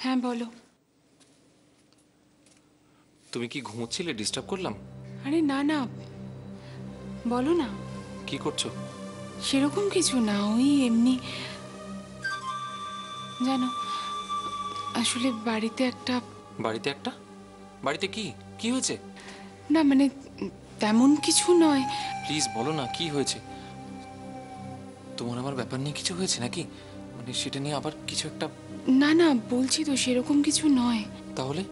হ্যাঁ বলো। তুমি কি ঘুমোচ্ছিলে? ডিস্টার্ব করলাম? আরে না না, বলো না। কি করছো? সেরকম কিছু না, ওই এমনি। জানো, আসলে বাড়িতে একটা... বাড়িতে একটা? বাড়িতে কি কি হয়েছে? না মানে তেমন কিছু নয়। প্লিজ বলো না, কি হয়েছে? তোমার আমার ব্যাপার নিয়ে কিছু হয়েছে নাকি? মানে সেটা নিয়ে আবার কিছু একটা? না না, বলছি তো সেরকম কিছু নয়। তাহলে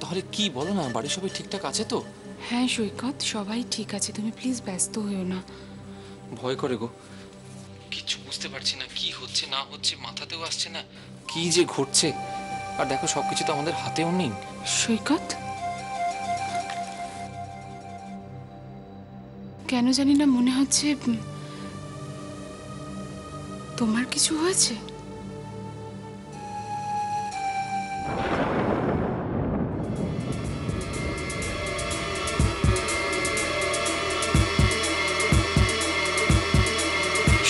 তাহলে কি বলো না, বাড়ির সবাই ঠিকঠাক আছে তো? হ্যাঁ সৈকত, সবাই ঠিক আছে, তুমি প্লিজ ব্যস্ত হয়েও না। ভয় করে গো, কিছু বুঝতে পারছি না, কি হচ্ছে না হচ্ছে, মাথাতেও আসছে না কি যে ঘটছে। আর দেখো, সবকিছু তো আমাদের হাতেও নেই। সৈকত, কেন জানি না মনে হচ্ছে তোমার কিছু হয়েছে।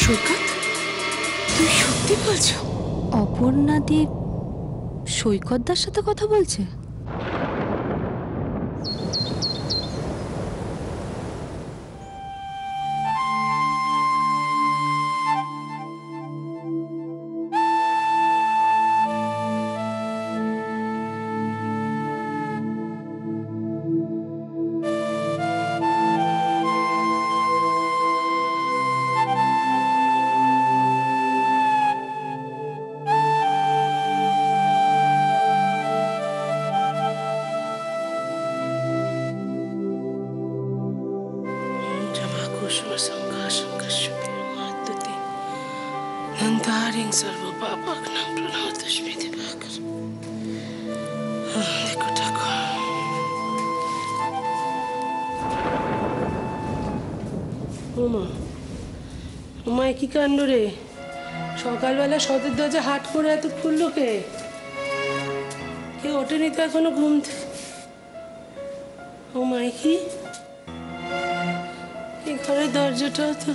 সৈকত, তুমি সত্যি বলছো? অপর্ণাদি সৈকতদার সাথে কথা বলছে? ওমায় কি কাণ্ড রে! সকালবেলা সদের দরজা হাট করে এত খুললো কে? কেউ ওঠেনি তো এখনো ঘুম থেকে? ওমায় কি, এই ঘরের দরজাটাও তো